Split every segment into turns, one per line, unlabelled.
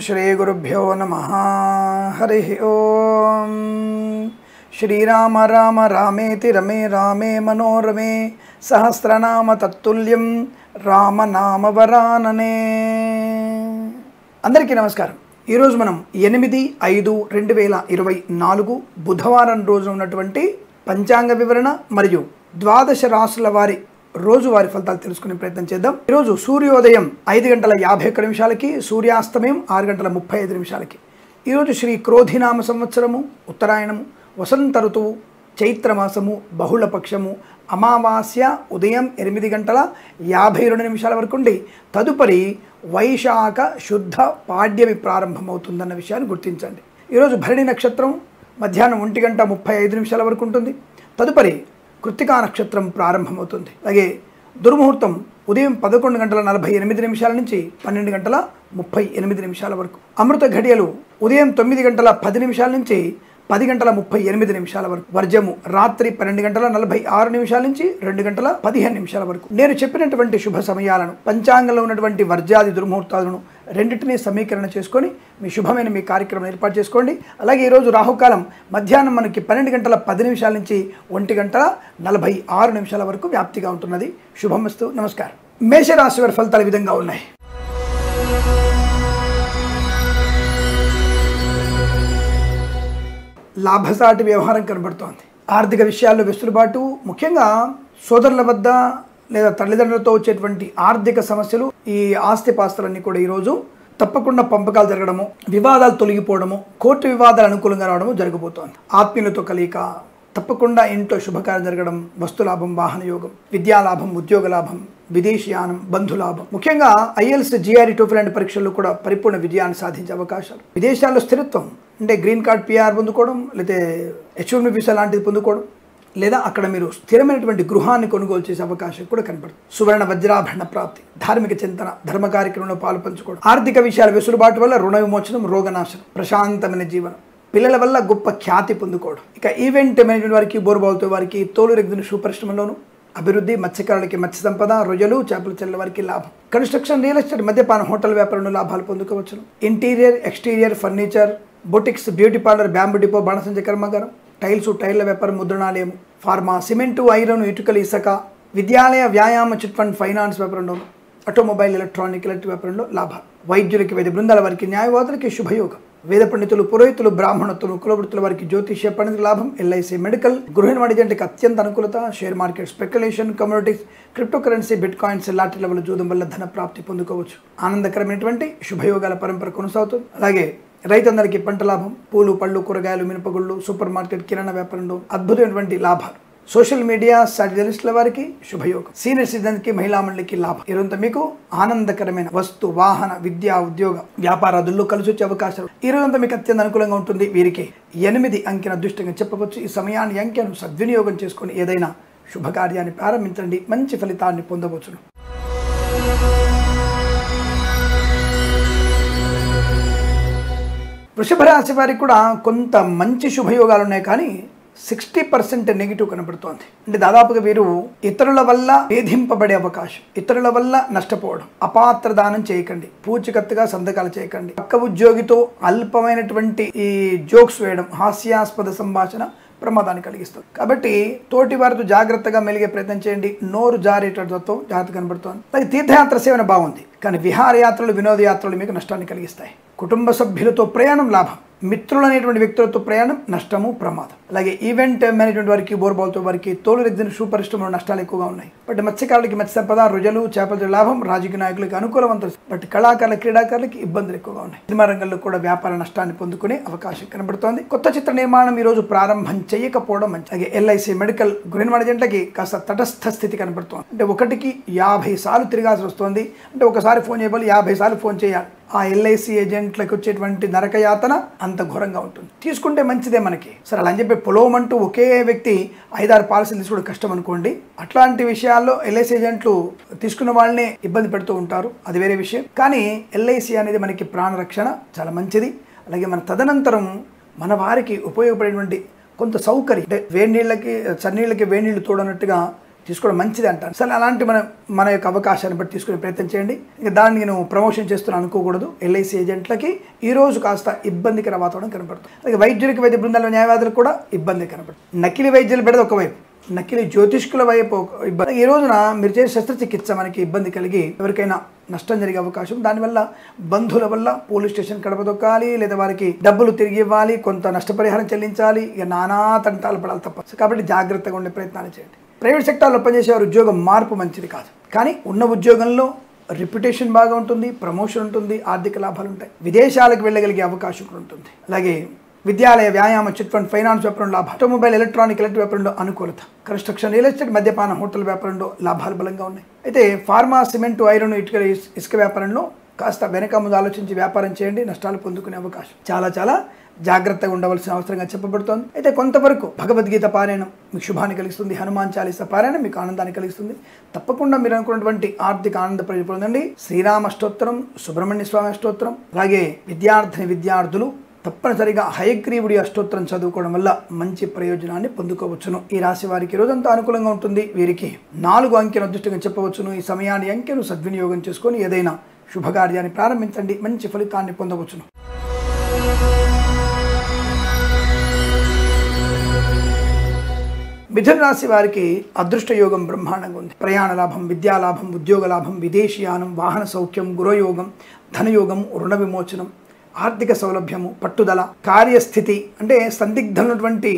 श्रीगुरुभ्यो नमः। हरि ओम। श्रीराम राम रामेति रमे रामे मनोरमे सहस्रनाम तत्तुल्यं रामनाम वरानने। అందరికీ నమస్కారం। ఈ రోజు మనం 8/5/2024 బుధవారం రోజున ఉన్నటువంటి పంచాంగ వివరణ మరియు ద్వాదశ రాశుల వారి రోజువారీ ఫలితాలు తెలుసుకునే ప్రయత్నం చేద్దాం। ఈ రోజు సూర్యోదయం 5:51 సూర్యాస్తమయం 6:35 ఈ రోజు శ్రీ క్రోధినామ సంవత్సరము ఉత్తరాయణము వసంత ఋతువు చైత్రమాసము బహుళపక్షము అమావాస్య ఉదయం 8:52 వరకు ఉండి తదుపరి వైశాఖ శుద్ధ పాడ్యమి ప్రారంభమవుతుందన్న విషయాన్ని గుర్తించండి। ఈరోజు భరణి నక్షత్రం మధ్యాహ్నం 1:35 వరకు ఉంటుంది। తదుపరి కృత్తికా నక్షత్రం ప్రారంభమవుతుంది। అలాగే దుర్ముహూర్తం ఉదయం 11:48 నుంచి 12:38 వరకు। అమృత ఘడియలు ఉదయం 9:10 నుంచి 10:38 వరకు। వర్జము రాత్రి 12:46 నుంచి 2:15 వరకు। నేను చెప్పినటువంటి శుభ సమయాలను పంచాంగంలో ఉన్నటువంటి వర్జాది దుర్ముహూర్తాలను రెండింటినీ సమీకరణ చేసుకొని మీ శుభమైన మీ కార్యక్రమం ఏర్పాటు చేసుకోండి। అలాగే ఈరోజు రాహుకాలం మధ్యాహ్నం మనకి 12:10 నుంచి 1:46 వరకు వ్యాప్తిగా ఉంటున్నది। శుభమస్తు। నమస్కారం। మేషరాశి వారి ఫలితాలు ఈ విధంగా ఉన్నాయి। లాభసాటి వ్యవహారం కనబడుతోంది। ఆర్థిక విషయాల్లో వెసులుబాటు, ముఖ్యంగా సోదరుల వద్ద లేదా తల్లిదండ్రులతో వచ్చేటువంటి ఆర్థిక సమస్యలు, ఈ ఆస్తిపాస్తులన్నీ కూడా ఈరోజు తప్పకుండా పంపకాలు జరగడము, వివాదాలు తొలగిపోవడము, కోర్టు వివాదాలు అనుకూలంగా రావడము జరగబోతోంది। ఆత్మీయులతో కలయిక, తప్పకుండా ఇంట్లో శుభకార్యం జరగడం, వస్తులాభం, వాహన యోగం, విద్యాలాభం, ఉద్యోగ లాభం, విదేశీయానం, బంధులాభం, ముఖ్యంగా IELTS GRE TOEFL లాంటి పరీక్షల్లో కూడా పరిపూర్ణ విజయాన్ని సాధించే అవకాశాలు, విదేశాల్లో స్థిరత్వం అంటే గ్రీన్ కార్డ్ PR పొందుకోవడం, లేకపోతే H1B వీసా లాంటిది పొందుకోవడం, లేదా అక్కడ మీరు స్థిరమైనటువంటి గృహాన్ని కొనుగోలు చేసే అవకాశం కూడా కనపడుతుంది। సువర్ణ వజ్రాభరణ ప్రాప్తి, ధార్మిక చింతన, ధర్మ కార్యక్రమంలో పాలు పంచుకోవడం, ఆర్థిక విషయాల వెసులుబాటు వల్ల రుణ విమోచనం, రోగనాశనం, ప్రశాంతమైన జీవనం, పిల్లల వల్ల గొప్ప ఖ్యాతి పొందుకోవడం, ఇక ఈవెంట్ మేనేజ్మెంట్ వారికి, బోర్బావుతో వారికి, తోలు రెగ్గిన షూ పరిశ్రమలోను అభివృద్ధి, మత్స్యకారులకి మత్స్య సంపద, రొయ్యలు చేపల చెల్ల వారికి లాభం, కన్స్ట్రక్షన్, రియల్ ఎస్టేట్, మద్యపాన, హోటల్ వ్యాపారంలో లాభాలు పొందుకోవచ్చు। Interior exterior furniture, boutiques, beauty parlour, bamboo depot, బాణసంచ కర్మాగారం, టైల్స్, టైర్ల వ్యాపారం, ముద్రణాలయం, ఫార్మా, సిమెంటు, ఐరన్, ఇటుకలు, ఇసుక, విద్యాలయ, వ్యాయామ, చిట్ ఫండ్, ఫైనాన్స్ వ్యాపారంలో, ఆటోమొబైల్, ఎలక్ట్రానిక్, ఎలక్ట్రిక్ వ్యాపారంలో లాభాలు, వైద్యులకి, వైద్య బృందాల వారికి, న్యాయవాదులకి శుభయోగం, వేద పండితులు, పురోహితులు, బ్రాహ్మణత్తులు, కులవృత్తుల వారికి జ్యోతిష్య పండితుల లాభం, LIC మెడికల్, గృహ వాణిజ్యానికి అత్యంత అనుకూలత, share market, speculation, communities, cryptocurrency, bitcoins, లాటరీల వల్ల జూదం వల్ల ధన ప్రాప్తి పొందుకోవచ్చు। ఆనందకరమైనటువంటి శుభయోగాల పరంపర కొనసాగుతుంది। అలాగే రైతందరికీ పంట లాభం, పూలు, పళ్ళు, కూరగాయలు, మినపగుళ్ళు, సూపర్ మార్కెట్, కిరాణా వ్యాపారంలో అద్భుతమైనటువంటి లాభాలు, సోషల్ మీడియా జర్నలిస్టుల వారికి శుభయోగం, సీనియర్ సిటిజన్కి, మహిళా మండలికి లాభం। ఈరోజు మీకు ఆనందకరమైన వస్తు, వాహన, విద్యా, ఉద్యోగ, వ్యాపారాదుల్లో కలిసి వచ్చే అవకాశాలు ఈ రోజంతా మీకు అత్యంత అనుకూలంగా ఉంటుంది। వీరికి 8 అంకెను అదృష్టంగా చెప్పవచ్చు। ఈ సమయాన్ని, అంకెను సద్వినియోగం చేసుకొని ఏదైనా శుభకార్యాన్ని ప్రారంభించండి, మంచి ఫలితాన్ని పొందవచ్చును। వృషభ రాశి వారికి కూడా కొంత మంచి శుభయోగాలు ఉన్నాయి, కానీ 60% నెగిటివ్ కనబడుతోంది। అంటే దాదాపుగా వీరు ఇతరుల వల్ల వేధింపబడే అవకాశం, ఇతరుల వల్ల నష్టపోవడం, అపాత్ర దానం చేయకండి, పూచికత్తుగా సంతకాలు చేయకండి, పక్క ఉద్యోగితో అల్పమైనటువంటి ఈ జోక్స్ వేయడం, హాస్యాస్పద సంభాషణ ప్రమాదాన్ని కలిగిస్తుంది। కాబట్టి తోటి వారితో జాగ్రత్తగా మెలిగే ప్రయత్నం చేయండి, నోరు జారేటతో జాగ్రత్త కనబడుతోంది। అలాగే తీర్థయాత్ర సేవన బాగుంది, కానీ విహారయాత్రలు, వినోదయాత్రలు మీకు నష్టాన్ని కలిగిస్తాయి। కుటుంబ సభ్యులతో ప్రయాణం లాభం, మిత్రులు అనేటువంటి వ్యక్తులతో ప్రయాణం నష్టము, ప్రమాదం। అలాగే ఈవెంట్ మేనేజ్మెంట్ వారికి, బోర్బాల్తో వారికి, తోలు రెగ్జిన షూ పరిశ్రమలో నష్టాలు ఎక్కువగా ఉన్నాయి। బట్ మత్స్యకారులకి మత్స్య సంపద, రొయ్యలు, చేపల లాభం, రాజకీయ నాయకులకి అనుకూలవంతం, బట్ కళాకారుల, క్రీడాకారులకి ఇబ్బందులు ఎక్కువగా ఉన్నాయి। సినిమా రంగంలో కూడా వ్యాపార నష్టాన్ని పొందుకునే అవకాశం కనబడుతోంది। కొత్త చిత్ర నిర్మాణం ఈ రోజు ప్రారంభం చేయకపోవడం మంచి। అలాగే LIC మెడికల్, గృహ వాణిజ్యంటకి కాస్త తటస్థ స్థితి కనబడుతోంది। అంటే 1కి 50 సార్లు తిరగాల్సి వస్తుంది। అంటే ఒకసారి ఫోన్ చేయబోలు 50 సార్లు ఫోన్ చేయాలి। ఆ LIC ఏజెంట్లకు వచ్చేటువంటి నరకయాతన అంత ఘోరంగా ఉంటుంది। తీసుకుంటే మంచిదే మనకి, సరే అలా అని చెప్పి పొలవమంటూ ఒకే వ్యక్తి 5-6 పాలసీలు తీసుకోవడం కష్టం అనుకోండి। అట్లాంటి విషయాల్లో LIC ఏజెంట్లు తీసుకున్న వాళ్ళనే ఇబ్బంది పెడుతూ ఉంటారు, అది వేరే విషయం। కానీ LIC అనేది మనకి ప్రాణరక్షణ, చాలా మంచిది। అలాగే మన తదనంతరం మన వారికి ఉపయోగపడేటువంటి కొంత సౌకర్యం, అంటే వేడి నీళ్ళకి చన్నీళ్ళకి వేడి నీళ్ళు తోడనట్టుగా తీసుకోవడం మంచిది అంటాను. సరే అలాంటి మన యొక్క అవకాశాన్ని బట్టి తీసుకునే ప్రయత్నం చేయండి. ఇంకా దాన్ని నేను ప్రమోషన్ చేస్తున్నాను అనుకోకూడదు. ఎల్ఐసి ఏజెంట్లకి ఈ రోజు కాస్త ఇబ్బందికర వాతావరణం కనపడుతుంది. అలాగే వైద్యులకి, వైద్య బృందాల న్యాయవాదులకు కూడా ఇబ్బంది కనపడుతుంది. నకిలీ వైద్యులు పెడదు ఒకవైపు, నకిలీ జ్యోతిష్కుల వైపు ఇబ్బంది. ఈ రోజున మీరు చేసే శస్త్రచికిత్స మనకి ఇబ్బంది కలిగి ఎవరికైనా నష్టం జరిగే అవకాశం, దానివల్ల బంధువుల వల్ల పోలీస్ స్టేషన్ కడపదొక్కాలి, లేదా వారికి డబ్బులు తిరిగి ఇవ్వాలి, కొంత నష్టపరిహారం చెల్లించాలి, ఇక నానా తంటాలు పడాలి తప్ప. కాబట్టి జాగ్రత్తగా ఉండే ప్రయత్నాలు చేయండి. ప్రైవేట్ సెక్టార్లో పనిచేసేవారు ఉద్యోగం మార్పు మంచిది కాదు, కానీ ఉన్న ఉద్యోగంలో రిప్యుటేషన్ బాగా ఉంటుంది, ప్రమోషన్ ఉంటుంది, ఆర్థిక లాభాలు ఉంటాయి, విదేశాలకు వెళ్ళగలిగే అవకాశం కూడా ఉంటుంది. అలాగే విద్యాలయ, వ్యాయామ, చిట్ ఫండ్, ఫైనాన్స్ వ్యాపారంలో లాభం, ఆటోమొబైల్, ఎలక్ట్రానిక్ వ్యాపారంలో అనుకూలత, కన్స్ట్రక్షన్, రియల్ ఎస్టేట్, మద్యపాన, హోటల్ వ్యాపారంలో లాభాలు బలంగా ఉన్నాయి. అయితే ఫార్మా, సిమెంట్, ఐరన్, ఇసుక వ్యాపారంలో కాస్త వెనక ముందు ఆలోచించి వ్యాపారం చేయండి, నష్టాలు పొందుకునే అవకాశం. చాలా జాగ్రత్తగా ఉండవలసిన అవసరంగా చెప్పబడుతోంది. అయితే కొంతవరకు భగవద్గీత పారాయణం మీకు శుభాన్ని కలిగిస్తుంది, హనుమాన్ చాలీసా పారాయణం మీకు ఆనందాన్ని కలిగిస్తుంది. తప్పకుండా మీరు అనుకున్నటువంటి ఆర్థిక ఆనంద ప్రయోజనం పొందండి. శ్రీరామ అష్టోత్తరం, సుబ్రహ్మణ్య స్వామి అష్టోత్తరం, అలాగే విద్యార్థులు తప్పనిసరిగా హయగ్రీవుడి అష్టోత్తరం చదువుకోవడం వల్ల మంచి ప్రయోజనాన్ని పొందుకోవచ్చును. ఈ రాశి వారికి రోజంతా అనుకూలంగా ఉంటుంది. వీరికి 4 అంకెను అదృష్టంగా చెప్పవచ్చును. ఈ సమయాన్ని, అంకెను సద్వినియోగం చేసుకొని ఏదైనా శుభకార్యాన్ని ప్రారంభించండి, మంచి ఫలితాన్ని పొందవచ్చును. మిథున రాశి వారికి అదృష్ట యోగం బ్రహ్మాండంగా ఉంది. ప్రయాణ లాభం, విద్యా లాభం, ఉద్యోగ లాభం, విదేశీయానం, వాహన సౌఖ్యం, గృహయోగం, ధనయోగం, రుణ విమోచనం, ఆర్థిక సౌలభ్యము, పట్టుదల, కార్యస్థితి అంటే సందిగ్ధమైనటువంటి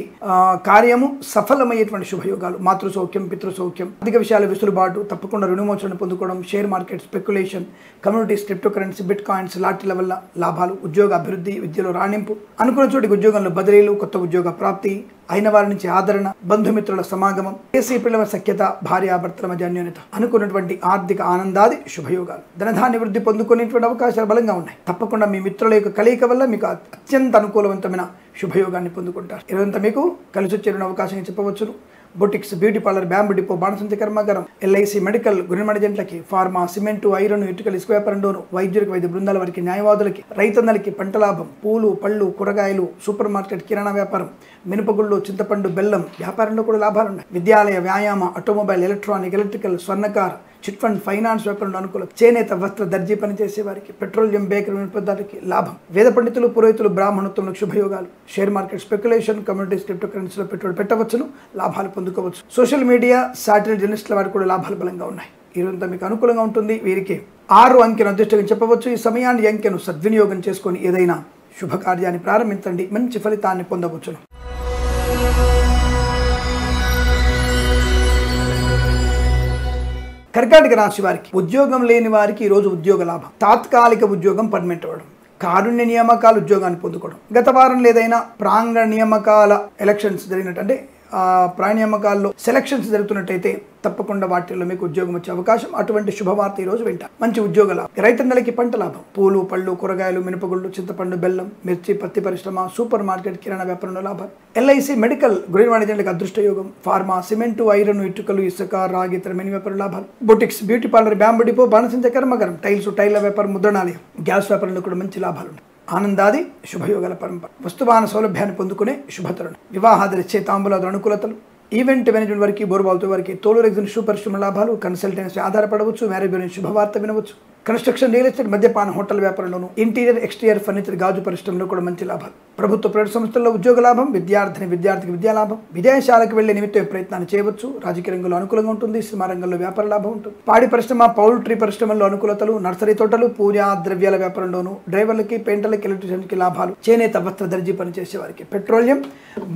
కార్యము సఫలమయ్యేటువంటి శుభయోగాలు, మాతృ సౌఖ్యం, పితృ సౌఖ్యం, అధిక విషయాల వెసులుబాటు, తప్పకుండా రుణమోచన పొందుకోవడం, share market, speculation, communities, cryptocurrency, bitcoins, లాటరీల వల్ల లాభాలు, ఉద్యోగ అభివృద్ధి, విద్యలో రాణింపు, అనుకున్న చోటికి ఉద్యోగంలో బదిలీలు, కొత్త ఉద్యోగ ప్రాప్తి, అయిన వారి నుంచి ఆదరణ, బంధుమిత్రుల సమాగమం, దేశీ పిల్లల సఖ్యత, భార్యాభర్తల మధ్య అన్యోన్యత, అనుకున్నటువంటి ఆర్థిక ఆనందాది శుభయోగాలు, ధనధాన్య వృద్ధి పొందుకునేటువంటి అవకాశాలు బలంగా ఉన్నాయి. తప్పకుండా మీ మిత్రుల యొక్క కలయిక వల్ల మీకు అత్యంత అనుకూలవంతమైన శుభయోగాన్ని పొందుకుంటారు. ఇదంతా మీకు కలిసి వచ్చే అవకాశం చెప్పవచ్చును. Boutiques, beauty parlour, bamboo depot, బాణసంచ కర్మాగారం, ఎల్ఐసి, మెడికల్, గురిమడి జంట్లకి, ఫార్మా, సిమెంటు, ఐరన్, ఇటుకలు, ఇసుక వ్యాపారంలోను, వైద్యులకు, వైద్య బృందాల వారికి, న్యాయవాదులకి, రైతన్నలకి, పంట లాభం, పూలు, పళ్ళు, కూరగాయలు, సూపర్ మార్కెట్, కిరాణా వ్యాపారం, మినపగుళ్ళు, చింతపండు, బెల్లం వ్యాపారంలో కూడా లాభాలు ఉన్నాయి. విద్యాలయ, వ్యాయామ, ఆటోమొబైల్, ఎలక్ట్రికల్, స్వర్ణకార్, చిట్ ఫండ్, ఫైనాన్స్ వ్యాపారంలో అనుకూలం, చేనేత, వస్త్ర, దర్జీ పనిచేసే వారికి, పెట్రోలియం, బేకరీ పదార్థాలకి లాభం, వేద పండితులు, పురోహితులు, బ్రాహ్మణత్వంలో శుభయోగాలు, share market, speculation, communities, crypto కరెన్సీలో పెట్టుబడి పెట్టవచ్చును, లాభాలు పొందుకోవచ్చు. సోషల్ మీడియా, శాటిలైట్ జర్నలిస్టుల వారికి కూడా లాభాలు బలంగా ఉన్నాయి. ఈ రోజంతా మీకు అనుకూలంగా ఉంటుంది. వీరికి 6 అంకెను అదృష్టంగా చెప్పవచ్చు. ఈ సమయాన్ని, అంకెను సద్వినియోగం చేసుకొని ఏదైనా శుభకార్యాన్ని ప్రారంభించండి, మంచి ఫలితాన్ని పొందవచ్చును. కర్కాటక రాశి వారికి ఉద్యోగం లేని వారికి ఈరోజు ఉద్యోగ లాభం, తాత్కాలిక ఉద్యోగం పర్మనెంట్ అవ్వడం, కారుణ్య నియామకాలు ఉద్యోగాన్ని పొందుకోవడం, గత వారం ఏదైనా ప్రాంగణ నియామకాల ఎలక్షన్స్ జరిగినట్టు అంటే ప్రాణియామకాల్లో సెలక్షన్స్ జరుగుతున్నట్టయితే తప్పకుండా వాటిల్లో మీకు ఉద్యోగం వచ్చే అవకాశం, అటువంటి శుభవార్త ఈ రోజు వింటారు. మంచి ఉద్యోగ లాభం, రైతన్నలకి పంట లాభం, పూలు, పళ్ళు, కూరగాయలు, మినపగుళ్ళు, చింతపండు, బెల్లం, మిర్చి, పత్తి పరిశ్రమ, సూపర్ మార్కెట్, కిరాణా వ్యాపారంలో లాభం, ఎల్ఐసి, మెడికల్, గృహ వాణిజ్యాలకు అదృష్ట యోగం, ఫార్మా, సిమెంటు, ఐరన్, ఇటుకలు, ఇసుక, రాగి, ఇతర మినీ వ్యాపారం లాభాలు, boutiques, beauty parlour, bamboo depot, బాణసంచ కర్మాగారం, టైల వ్యాపారం, ముద్రణాలయం, గ్యాస్ వ్యాపారంలో కూడా మంచి లాభాలు ఉన్నాయి. ఆనందాది శుభయోగాల పరంపర, వస్తువాహన సౌలభ్యాన్ని పొందుకునే శుభతరుణం, వివాహాది నిశ్చయితాంబులాది అనుకూలతలు, ఈవెంట్ మేనేజ్మెంట్ వారికి, బోర్బాల్తో వారికి, తోలు రెగ్జిన్ పరిశ్రమ లాభాలు, కన్సల్టెన్సీ ఆధారపడవచ్చు, మ్యారేజ్ గురించి శుభవార్త వినవచ్చు, కన్స్ట్రక్షన్, రియల్ ఎస్టేట్, మద్యపాన, హోటల్ వ్యాపారంలోను, ఇంటీరియర్, ఎక్స్టీరియర్ ఫర్నిచర్, గాజు పరిశ్రమలో కూడా మంచి లాభాలు, ప్రభుత్వ ప్రైవేట్ సంస్థల్లో ఉద్యోగ లాభం, విద్యార్థికి విద్యా లాభం, విదేశాలకు వెళ్లే నిమిత్తం ప్రయత్నాన్ని చేయవచ్చు, రాజకీయ రంగంలో అనుకూలంగా ఉంటుంది, సినిమా రంగంలో వ్యాపార లాభం ఉంటుంది, పాడి పరిశ్రమ, పౌల్ట్రీ పరిశ్రమల్లో అనుకూలతలు, నర్సరీ తోటలు, పూజా ద్రవ్యాల వ్యాపారంలోను, డ్రైవర్లకి, పెయింటర్లకి, ఎలక్ట్రీషియన్కి లాభాలు, చేనేత, వస్త్ర, దర్జీ పనిచేసే వారికి, పెట్రోలియం,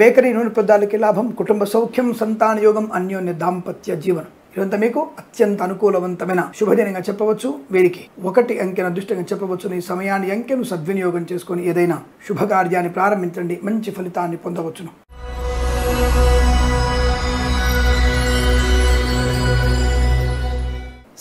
బేకరీ, నూనె పదార్థాలకి లాభం, కుటుంబ సౌఖ్యం, సంతాన యోగం, అన్యోన్య దాంపత్య జీవనం. ఇదంతా మీకు అత్యంత అనుకూలవంతమైన శుభదినంగా చెప్పవచ్చు. వీరికి 1 అంకెను అదృష్టంగా చెప్పవచ్చు. ఈ సమయాన్ని, అంకెను సద్వినియోగం చేసుకొని ఏదైనా శుభకార్యాన్ని ప్రారంభించండి, మంచి ఫలితాన్ని పొందవచ్చును.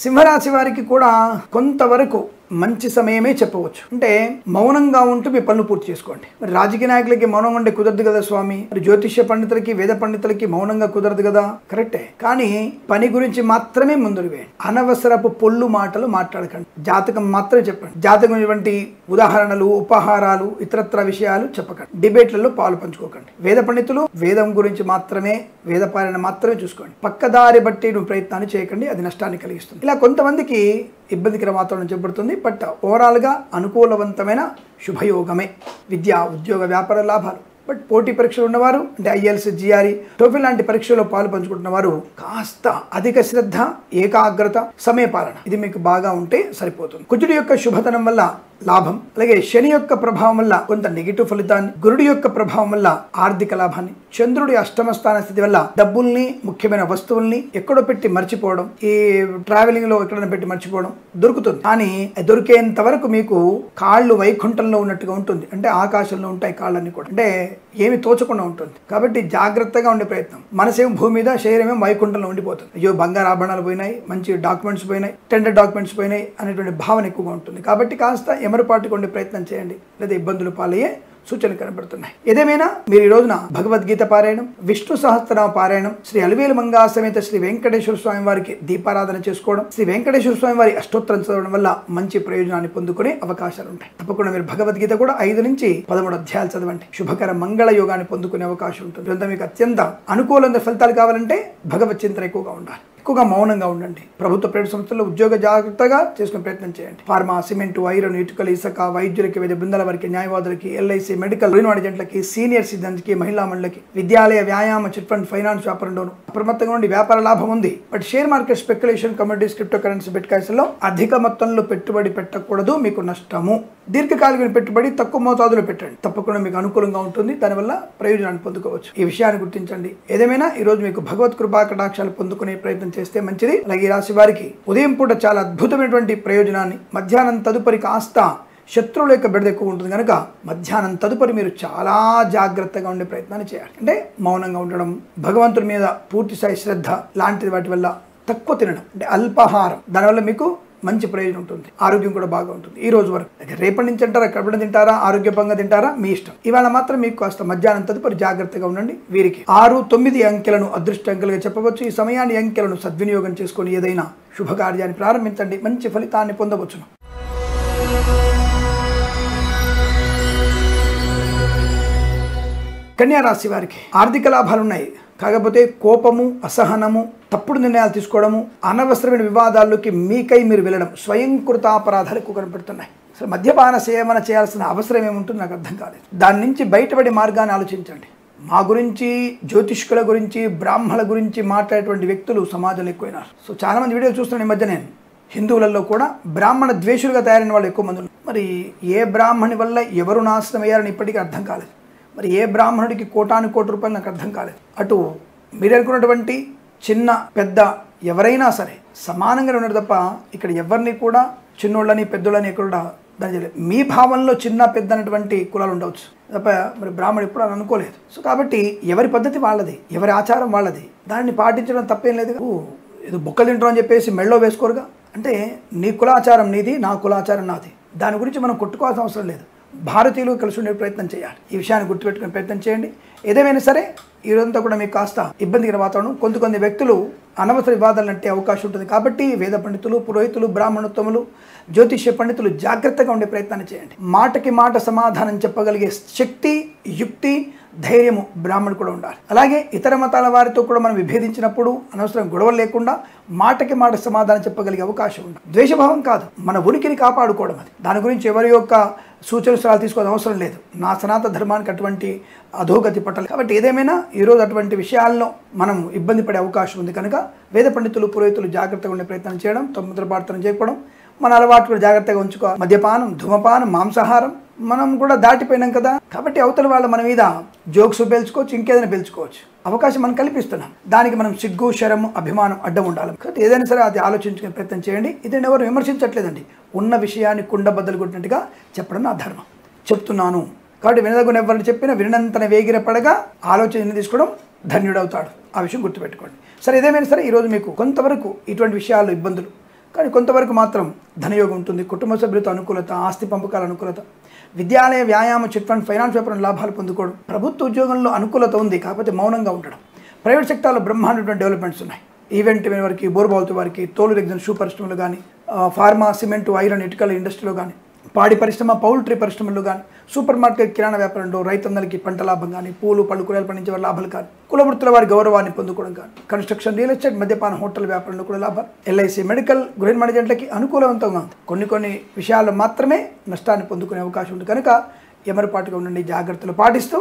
సింహరాశి వారికి కూడా కొంతవరకు మంచి సమయమే చెప్పవచ్చు. అంటే మౌనంగా ఉంటూ మీ పనులు పూర్తి చేసుకోండి. మరి రాజకీయ నాయకులకి మౌనంగా ఉంటే కుదరదు కదా స్వామి, మరి జ్యోతిష్య పండితులకి వేద పండితులకి మౌనంగా కుదరదు కదా, కరెక్టే. కానీ పని గురించి మాత్రమే ముందుకు వేయండి. అనవసరపు పొల్లు మాటలు మాట్లాడకండి. జాతకం మాత్రమే చెప్పండి. జాతకం వంటి ఉదాహరణలు, ఉపహారాలు, ఇతరత్ర విషయాలు చెప్పకండి. డిబేట్లలో పాలు పంచుకోకండి. వేద పండితులు వేదం గురించి మాత్రమే, వేద పాలన మాత్రమే చూసుకోండి. పక్కదారి బట్టి నువ్వు ప్రయత్నాన్ని చేయకండి, అది నష్టాన్ని కలిగిస్తుంది. ఇలా కొంతమందికి ఇబ్బందికర వాతావరణం చెప్పబడుతుంది. బట్ ఓవరాల్గా అనుకూలవంతమైన శుభయోగమే. విద్య, ఉద్యోగ, వ్యాపార లాభాలు. బట్ పోటీ పరీక్షలు ఉన్నవారు, అంటే ఐఎల్స్, జిఆర్ఈ, టోఫెల్ లాంటి పరీక్షల్లో పాలు పంచుకుంటున్న వారు కాస్త అధిక శ్రద్ధ, ఏకాగ్రత, సమయపాలన ఇది మీకు బాగా ఉంటే సరిపోతుంది. కుజుడి యొక్క శుభతనం వల్ల లాభం, అలాగే శని యొక్క ప్రభావం వల్ల కొంత నెగిటివ్ ఫలితాన్ని, గురుడి యొక్క ప్రభావం వల్ల ఆర్థిక లాభాన్ని, చంద్రుడి అష్టమ స్థాన స్థితి వల్ల డబ్బుల్ని, ముఖ్యమైన వస్తువుల్ని ఎక్కడో పెట్టి మర్చిపోవడం, ఈ ట్రావెలింగ్ లో ఎక్కడైనా పెట్టి మర్చిపోవడం దొరుకుతుంది. కానీ దొరికేంత వరకు మీకు కాళ్ళు వైకుంఠంలో ఉన్నట్టుగా ఉంటుంది. అంటే ఆకాశంలో ఉంటాయి కాళ్ళన్నీ కూడా, అంటే ఏమి తోచకుండా ఉంటుంది. కాబట్టి జాగ్రత్తగా ఉండే ప్రయత్నం. మనసేమో భూమి మీద, శరీరమేమో వైకుంఠంలో ఉండిపోతుంది. అయ్యో బంగారు ఆభరణాలు పోయినాయి, మంచి డాక్యుమెంట్స్ పోయినాయి, టెండర్ డాక్యుమెంట్స్ పోయినాయి అనేటువంటి భావన ఎక్కువగా ఉంటుంది. కాబట్టి కాస్త ఎమరుపాటుకు ఉండే ప్రయత్నం చేయండి, లేదా ఇబ్బందులు పాలయ్యే సూచనలు కనబడుతున్నాయి. ఏదేమైనా మీరు ఈ రోజున భగవద్గీత పారాయణం, విష్ణు సహస్రనామ పారాయణం, శ్రీ అలివేలు మంగా సమేత శ్రీ వెంకటేశ్వర స్వామి వారికి దీపారాధన చేసుకోవడం, శ్రీ వెంకటేశ్వర స్వామి వారి అష్టోత్తరం చదవడం వల్ల మంచి ప్రయోజనాన్ని పొందుకునే అవకాశాలు ఉంటాయి. తప్పకుండా మీరు భగవద్గీత కూడా 5 నుంచి 13 అధ్యాయాలు చదవండి. శుభకర మంగళ యోగాన్ని పొందుకునే అవకాశం ఉంటుంది. ఇదంతా మీకు అత్యంత అనుకూలమైన ఫలితాలు కావాలంటే భగవత్ చింతన ఎక్కువగా ఉండాలి. ఎక్కువగా మౌనంగా ఉండండి. ప్రభుత్వ ప్రైవేట్ సంస్థల్లో ఉద్యోగ జాగ్రత్తగా చేసుకునే ప్రయత్నం చేయండి. ఫార్మా, సిమెంటు, ఐరన్, ఇటుకలు, ఇసుక, వైద్యులకి, వైద్య బృందాల వారికి, న్యాయవాదులకి, ఎల్ఐసి, మెడికల్, రిన్ ఏజెంట్లకి, సీనియర్ సిటిజన్స్కి, మహిళా మండలికి, విద్యాలయ, వ్యాయామ, చిట్ ఫండ్, ఫైనాన్స్ వ్యాపారంలోను అప్రమత్తంగా ఉండి వ్యాపార లాభం ఉంది. But share market, speculation, commodities, cryptocurrency, బిట్కాయిన్స్లో అధిక మొత్తంలో పెట్టుబడి పెట్టకూడదు, మీకు నష్టము. దీర్ఘకాలిక పెట్టుబడి తక్కువ మోతాదులో పెట్టండి, తప్పకుండా మీకు అనుకూలంగా ఉంటుంది. దానివల్ల ప్రయోజనాన్ని పొందుకోవచ్చు. ఈ విషయాన్ని గుర్తించండి. ఏదేమైనా ఈ రోజు మీకు భగవత్ కృపా కటాక్షాలు పొందుకునే ప్రయత్నం చేస్తే మంచిది. అలాగే ఈ రాశి వారికి ఉదయం పూట చాలా అద్భుతమైనటువంటి ప్రయోజనాన్ని, మధ్యాహ్నం తదుపరి కాస్త శత్రువుల యొక్క బెడద ఎక్కువ ఉంటుంది కనుక మధ్యాహ్నం తదుపరి మీరు చాలా జాగ్రత్తగా ఉండే ప్రయత్నాన్ని చేయాలి. అంటే మౌనంగా ఉండడం, భగవంతుడి మీద పూర్తి స్థాయి శ్రద్ధ లాంటి వాటి వల్ల తక్కువ తినడం, అంటే అల్పాహారం, దానివల్ల మీకు మంచి ప్రయోజనం ఉంటుంది. ఆరోగ్యం కూడా బాగా ఉంటుంది ఈ రోజు వరకు. రేపటి నుంచి అంటారా, కబడి తింటారా, ఆరోగ్యపరంగా తింటారా, మీ ఇష్టం. ఇవాళ మాత్రం మీకు కాస్త మధ్యాహ్నం తదుపరి జాగ్రత్తగా ఉండండి. వీరికి 6, 9 అంకెలను అదృష్ట అంకెలుగా చెప్పవచ్చు. ఈ సమయాన్ని, అంకెలను సద్వినియోగం చేసుకొని ఏదైనా శుభకార్యాన్ని ప్రారంభించండి, మంచి ఫలితాన్ని పొందవచ్చును. కన్యా రాశి వారికి ఆర్థిక లాభాలు ఉన్నాయి. కాకపోతే కోపము, అసహనము, తప్పుడు నిర్ణయాలు తీసుకోవడము, అనవసరమైన వివాదాల్లోకి మీకై మీరు వెళ్ళడం, స్వయంకృతాపరాధాలు ఎక్కువ కనపడుతున్నాయి. అసలు మద్యపాన సేవన చేయాల్సిన అవసరం ఏముంటుంది నాకు అర్థం కాలేదు. దాని నుంచి బయటపడే మార్గాన్ని ఆలోచించండి. మా గురించి, జ్యోతిష్కుల గురించి, బ్రాహ్మణుల గురించి మాట్లాడేటువంటి వ్యక్తులు సమాజంలో ఎక్కువైనారు. సో చాలామంది వీడియోలు చూస్తున్నాను ఈ మధ్య. నేను హిందువులలో కూడా బ్రాహ్మణ ద్వేషులుగా తయారైన వాళ్ళు ఎక్కువ మంది ఉన్నారు. మరి ఏ బ్రాహ్మణి వల్ల ఎవరు నాశనం అయ్యారని ఇప్పటికీ అర్థం కాలేదు. మరి ఏ బ్రాహ్మణుడికి కోటాను కోటి రూపాయలు నాకు అర్థం కాలేదు. అటు మీరు అనుకున్నటువంటి చిన్న పెద్ద ఎవరైనా సరే సమానంగా ఉన్నారు తప్ప ఇక్కడ ఎవరిని కూడా చిన్నోళ్ళని పెద్దోళ్ళని ఎక్కడ దాని చేయలేదు. మీ భావంలో చిన్న పెద్ద అనేటువంటి కులాలు ఉండవచ్చు తప్ప మరి బ్రాహ్మణుడు ఎప్పుడు అని అనుకోలేదు. సో కాబట్టి ఎవరి పద్ధతి వాళ్ళది, ఎవరి ఆచారం వాళ్ళది, దాన్ని పాటించడం తప్పేం లేదు. ఇది బొక్కలు తింటాం అని చెప్పేసి మెళ్ళో వేసుకోరుగా. అంటే నీ కులాచారం నీది, నా కులాచారం నాది, దాని గురించి మనం కొట్టుకోవాల్సిన అవసరం లేదు. భారతీయులు కలిసి ఉండే ప్రయత్నం చేయాలి. ఈ విషయాన్ని గుర్తుపెట్టుకునే ప్రయత్నం చేయండి. ఏదేమైనా సరే ఈ రోజంతా కూడా మీకు కాస్త ఇబ్బందికర వాతావరణం. కొంత వ్యక్తులు అనవసర వివాదాలు అంటే అవకాశం ఉంటుంది. కాబట్టి వేద పండితులు, పురోహితులు, బ్రాహ్మణోత్తములు, జ్యోతిష్య పండితులు జాగ్రత్తగా ఉండే ప్రయత్నాన్ని చేయండి. మాటకి మాట సమాధానం చెప్పగలిగే శక్తి, యుక్తి, ధైర్యము బ్రాహ్మణుడు కూడా ఉండాలి. అలాగే ఇతర మతాల వారితో కూడా మనం విభేదించినప్పుడు అనవసరం గొడవలు లేకుండా మాటకి మాట సమాధానం చెప్పగలిగే అవకాశం ఉంది. ద్వేషభావం కాదు, మన ఉనికిని కాపాడుకోవడం అది. దాని గురించి ఎవరి యొక్క సూచన సలహాలు తీసుకోవడం అవసరం లేదు. నా సనాతన ధర్మానికి అటువంటి అధోగతి పట్టాలి. కాబట్టి ఏదేమైనా ఈరోజు అటువంటి విషయాల్లో మనం ఇబ్బంది పడే అవకాశం ఉంది కనుక వేద పండితులు, పురోహితులు జాగ్రత్తగా ఉండే ప్రయత్నం చేయడం, తొమ్మిదిపాటుతనం చేయకపోవడం, మన అలవాటు కూడా జాగ్రత్తగా ఉంచుకోవాలి. మద్యపానం, ధూమపానం, మాంసాహారం మనం కూడా దాటిపోయినాం కదా. కాబట్టి అవతల వాళ్ళ మన మీద జోక్స్ పేల్చుకోవచ్చు, ఇంకేదైనా పేల్చుకోవచ్చు, అవకాశం మనం కల్పిస్తున్నాం. దానికి మనం సిగ్గు, శరము, అభిమానం అడ్డం ఉండాలి. కాబట్టి ఏదైనా సరే అది ఆలోచించుకునే ప్రయత్నం చేయండి. ఇదని ఎవరు విమర్శించట్లేదండి. ఉన్న విషయాన్ని కుండ బద్దలు కొట్టినట్టుగా చెప్పడం నా ధర్మం, చెప్తున్నాను. కాబట్టి వినదగున ఎవరిని చెప్పినా వినంతన వేగిరపడగా ఆలోచన తీసుకోవడం ధన్యుడవుతాడు. ఆ విషయం గుర్తుపెట్టుకోండి. సరే ఏదేమైనా సరే ఈరోజు మీకు కొంతవరకు ఇటువంటి విషయాల్లో ఇబ్బందులు కానీ కొంతవరకు మాత్రం ధనయోగం ఉంటుంది. కుటుంబ సభ్యులతో అనుకూలత, ఆస్తి పంపకాల అనుకూలత, విద్యాలయ వ్యాయామ చిట్ ఫండ్ ఫైనాన్స్ వ్యాపారం లాభాలు పొందుకోవడం, ప్రభుత్వ ఉద్యోగంలో అనుకూలత ఉంది కాకపోతే మౌనంగా ఉండడం, ప్రైవేట్ సెక్టార్లో బ్రహ్మాండమైన డెవలప్మెంట్స్ ఉన్నాయి. ఈవెంట్ వారికి, బోర్బాల్తో వారికి, తోలు రెగ్జన్ షూ పరిశ్రమలు కానీ, ఫార్మా, సిమెంటు, ఐరన్, ఇటుకల ఇండస్ట్రీలో కానీ, పాడి పరిశ్రమ, పౌల్ట్రీ పరిశ్రమల్లో కానీ, సూపర్ మార్కెట్, కిరాణా వ్యాపారంలో రైతన్నలకి పంట లాభం కానీ, పూలు పళ్ళు కూరలు పండించే వారి లాభాలు కానీ, కులవృత్తుల వారి గౌరవాన్ని పొందుకోవడం కానీ, కన్స్ట్రక్షన్, రియల్ ఎస్టేట్, మద్యపాన, హోటల్ వ్యాపారంలో కూడా లాభాలు, ఎల్ఐసి, మెడికల్, గృహ మేనేజెంట్లకి అనుకూలవంతంగా ఉంది. కొన్ని విషయాల్లో మాత్రమే నష్టాన్ని పొందుకునే అవకాశం ఉంది కనుక ఎమరుపాటుగా ఉండండి. జాగ్రత్తలు పాటిస్తూ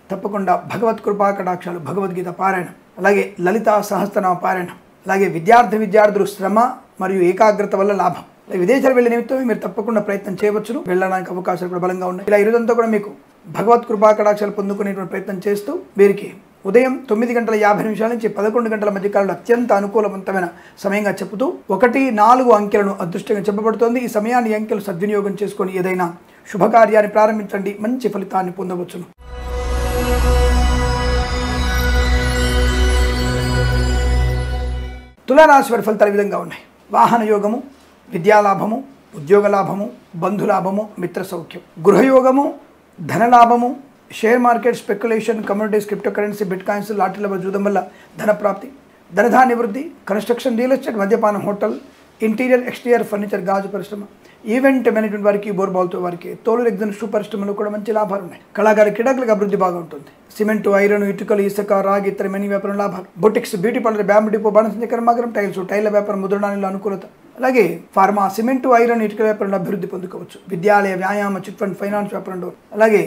తప్పకుండా భగవత్ కృపా కటాక్షాలు, భగవద్గీత పారాయణం, అలాగే లలితా సహస్రనామ పారాయణం, అలాగే విద్యార్థులు శ్రమ మరియు ఏకాగ్రత వల్ల లాభం. విదేశాలు వెళ్ళే నిమిత్తమే మీరు తప్పకుండా ప్రయత్నం చేయవచ్చును. వెళ్ళడానికి అవకాశాలు కూడా బలంగా ఉన్నాయి. ఇలా ఈరోజంతా కూడా మీకు భగవత్ కృపా కటాక్షాలు పొందుకునేటువంటి ప్రయత్నం చేస్తూ వీరికి ఉదయం 9:50 నుంచి 11 గంటల మధ్య కాలంలో అత్యంత అనుకూలవంతమైన సమయంగా చెబుతూ 1, 4 అంకెలను అదృష్టంగా చెప్పబడుతోంది. ఈ సమయాన్ని అంకెలు సద్వినియోగం చేసుకొని ఏదైనా శుభకార్యాన్ని ప్రారంభించండి, మంచి ఫలితాన్ని పొందవచ్చును. తులారాశి వారి ఫలితాలు ఈ విధంగా ఉన్నాయి. వాహన యోగము, విద్యాలాభము, ఉద్యోగ లాభము, బంధులాభము, మిత్ర సౌఖ్యం, గృహయోగము, ధనలాభము, share market, speculation, communities, cryptocurrency, bitcoins, లాటరీల జూదం వల్ల ధన ప్రాప్తి, ధనధాన్య వృద్ధి, కన్స్ట్రక్షన్, రియల్ ఎస్టేట్, మద్యపానం, హోటల్, ఇంటీరియర్, ఎక్స్టీరియర్ ఫర్నిచర్, గాజు పరిశ్రమ, ఈవెంట్ మేనేజ్మెంట్ వారికి, బోర్బాల్తో వారికి, తోలు రెగ్జన్ షూ పరిశ్రమలో కూడా మంచి లాభాలు ఉన్నాయి. కళాకారు, క్రీడాకులకు అభివృద్ధి బాగా ఉంటుంది. సిమెంటు, ఐరన్, ఇటుకలు, ఇసుక, రాగి, ఇతర మెనీ వ్యాపారం లాభాలు, boutiques, beauty parlour, bamboo depot, బాణసంచ కర్మాగారం, టైల్స్, టైల్ల వ్యాపారం, ముద్రణాలలో అనుకూలత, అలాగే ఫార్మా, సిమెంటు, ఐరన్, ఇటుక వ్యాపారంలో అభివృద్ధి పొందుకోవచ్చు. విద్యాలయ వ్యాయామ చిట్ ఫండ్ ఫైనాన్స్ వ్యాపారంలో, అలాగే